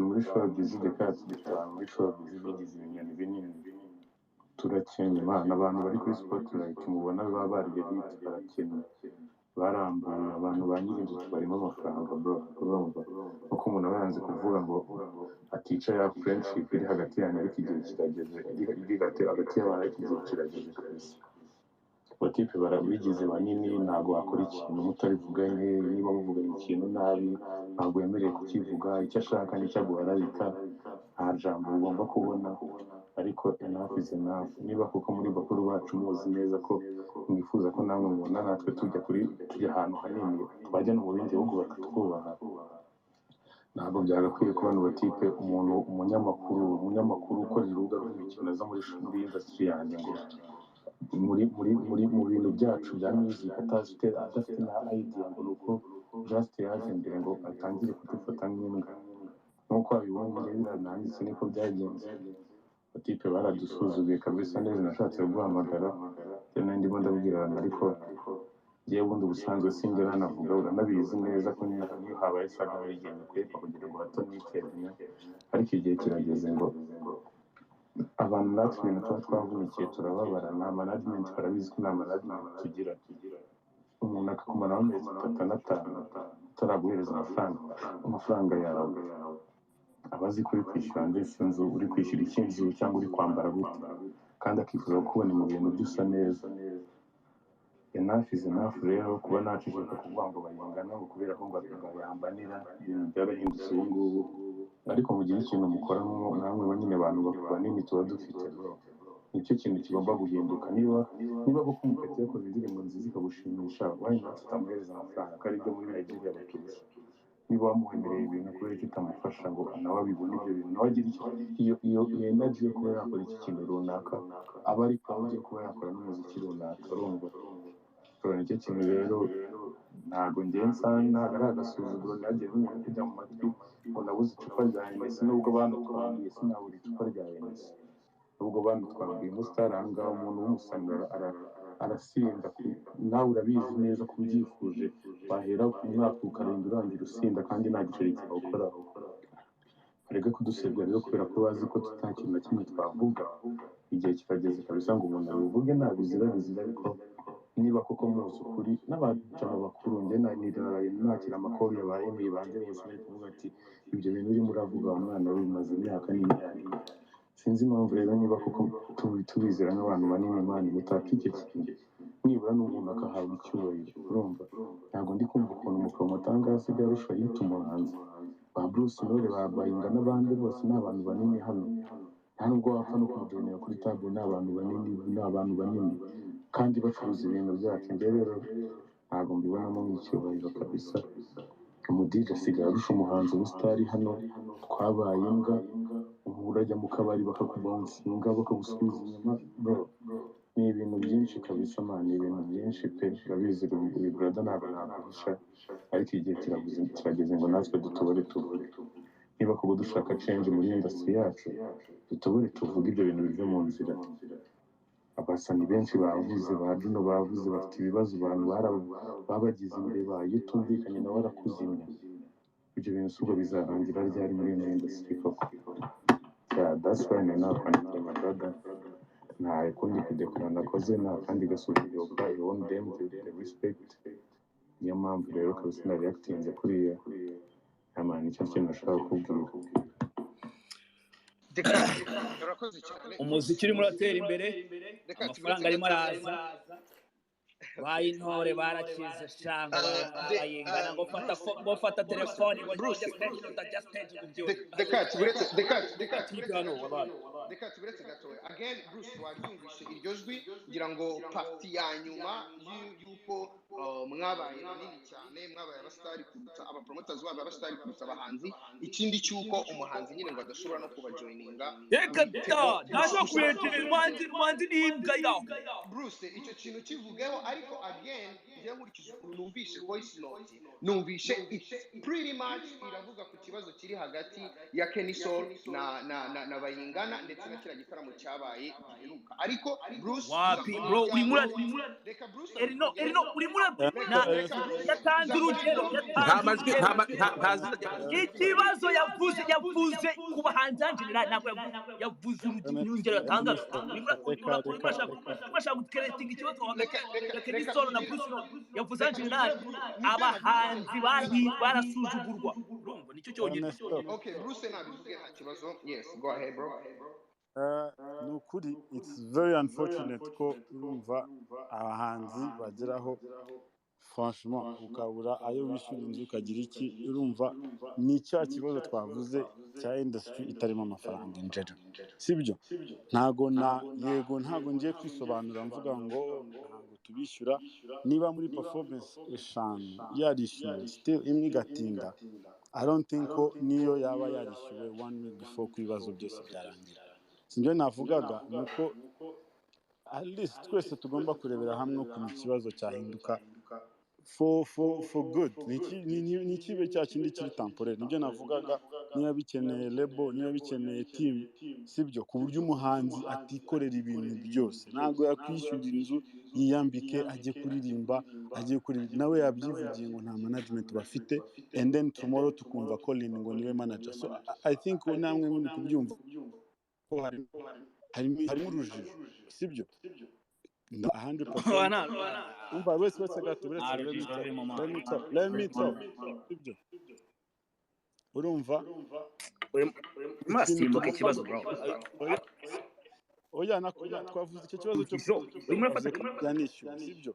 abantu muri showbiz dekati dufite abantu muri showbiz bigize ibinyoni binini turakennye Imana abantu bari kuri spotlight mubona baba bariye biti barakennye barambuye abantu ba nyir'inzu barimo amafaranga bro urumva uko umuntu aba yanze kuvuga ngo atica ya friendship iri hagati yanyu ariko igihe kirageze hagati y'abantu ariko igihe kirageze kabisa batipe barabigize banini ntabwo wakora ikintu mutarivuganye niba muvuganye ikintu nabi ntabwo wemereye kukivuga icyo ashaka n'icyo aguharabika nta jambo ugomba kubona ariko enough is enough niba kuko muri bakuru bacu muzi neza ko mwifuza ko namwe mubona natwe tujya ahantu hanini twajya no mu bindi bihugu bakatwubaha ntabwo byagakwiye ko bano batipe umunyamakuru ukorera urubuga rw'imikino aza muri industry yanjye ngo mu bintu byacu bya music adafite na idea ngo nuko just yaje imbere ngo atangire kudufata nk'imbwa nk'uko abibonye birananditse niko byagenze batipe baradusuzuguye kabisa neza nashatse guhamagara ndimo ndabwira abantu ariko ngiye bundi ubusanzwe sinjye nanavuga uranabizi neza ko niyo habaye saga bigenda kwepa kugira ngo hato niteranya ariko igihe kirageze ngo abantu natwe ibintu tuba twavunikiye turababara nta management barabizi ko nta management tugira umuntu akakumaraho amezi 3 ataraguhereza amafaranga yawe abazi ko uri kwishyura ndetse inzu uri kwishyura ikinzu cyangwa uri kwambara gute kandi akifuza kubona mu bintu byusa neza enough is enough rero kuba nacishije kuvuga ngo Bayingana ngo kubera ko ngo yambanira ibintu byarahindutse ubu ngubu ariko mu gihe ikintu mukora namwe banyine abantu banini tuba dufite nicyo kintu kigomba guhinduka niba kuko umupeti yakoze indirimbo nziza ikagushimisha why not utamuhereza amafaranga ko aribyo muri Nigeria bakiza niba wamuhemereye ibintu kubera icyo utamufasha ngo nawe abibone ibyo bintu nawe agira iyo energy yo kuba yakora iki kintu runaka aba ari proud yo kuba yakora n'umuziki runaka urumva nicyo kintu rero ntabwo ngenza ntabwo ari agasuzuguro nagiye n'umuntu kujya mu matwi ngo nabuze icupa rya Hennessy nubwo banutwambiye sinabura icupa rya Hennessy nubwo banutwambiye umusitari ahangaha umuntu w'umusanira arasinda nawe urabizi neza ko ubyifuje wahera ku mwaka ukarinda urangira usinda kandi nta giceri cyawukoraho bareke kudusebya rero kubera ko bazi ko nta kintu na kimwe twavuga igihe kirageze kabisa ngo umuntu abivuge ntabizira ariko niba koko muzi ukuri n'abajama bakuru njye nakira amakuru yabaye mwibanze mwese kuvuga ati ibyo bintu urimo uravuga umwana bimaze imyaka n'imyaka sinzi impamvu rero niba koko tubizera nk'abantu banini Imana mutaka icyo kintu nibura n'umuntu akahabwa icyubahiro urumva ntabwo ndi kumva ukuntu umupromota asigaye arusha yita umuhanzi ba Bruce Nore ba Bayingana n'abandi bose ni abantu banini hano nta nubwo wapfa no kumujoinera kuri table ni abantu banini kandi bacuruza ibintu byacu njye rero ntabwo mbibonamo nk'icyubahiro kabisa umudije asigaye arusha umuhanzi w'usitari hano twabaye imbwa urajya mu kabari bakakubonsa imbwa bakagusubiza inyuma bro ni ibintu byinshi kabisa man ibintu byinshi pe urabizi uyu brother ntabwo naguhisha ariko igihe kirageze ngo natwe dutobore niba kuko dushaka change muri industry yacu dutobore tuvuge ibyo bintu bive mu nzira abasani benshi bavuze ba Juno bavuze bafite ibibazo abantu babagize imbere bayo tumvikanye nawe arakuzimya ibyo bintu sugo bizarangira ryari muri ino industry koko that's why now kwandikira my brother nta kundi kudekora nakoze nta kandi gasubira kwa I want them to respect niyo mpamvu rero kabisa na reactinze kuriya amana icyo kintu nashaka kubwira umuziki urimo uratera imbere amafaranga arimo araza bayintore barakize shanga Bayingana ngo fata telefone ngo just page reka tuberetse gatoya again Bruce waryumvishe iryo jwi ngira ngo party ya nyuma y'uko mwabaye nini cyane mwabaye abastari kuruta abapromoters baba abastari kuruta abahanzi ikindi cyuko umuhanzi nyine ngo adashobora no kubajoininga reka ntazo creative manzi n'imbwa yaho Bruce icyo kintu kivugeho ariko again njye nkurikije ukuntu numvishe voice note numvishe pretty much iravuga ku kibazo kiri hagati ya Kenysol na Bayingana ndetse na kiriya gitaramo cyabaye giheruka ariko Bruce wapi bro uri muri reka Bruce erino uri muri yatanze ikibazo yavuze ku bahanzi general ntabwo yavuze urugero yatangaga uri murashaka gukeretinga ikibazo hagati ya Kenysol na Bruce yavuze general abahanzi barasuzugurwa urumva nicyo cyonyine. Okay Bruce nabivuge nta kibazo. Yes go ahead bro. Nukuri it's very unfortunate ko urumva abahanzi bageraho franchement ukabura ayo wishyura inzu ukagira iki urumva ni cya kibazo twavuze cya industry itarimo amafaranga injero sibyo ntago ngiye kwisobanura mvuga ngo ntago tubishyura niba muri performance eshanu yarishyuwe still imwe gatinda I don't think ko niyo yaba yarishyuwe 1 week before ku bibazo byose byarangira sinjye navugaga nuko at least twese tugomba kurebera hamwe ku kibazo cyahinduka for good ni kibe cya kindi kiri temporary nibyo navugaga niba bikeneye label niba bikeneye team sibyo ku buryo umuhanzi atikorera ibintu byose ntago yakwishyura inzu yiyambike ajye kuririmba nawe yabyivugiye ngo nta management bafite and then tomorrow tukumva calling ngo niwe manager so I think namwe muri kubyumva ko harimo urujijo sibyo 100% umva wese gato let me talk sibyo urumva masimbuka ikibazo bro oya twavuze icyo kibazo cyo yanishyuwe sibyo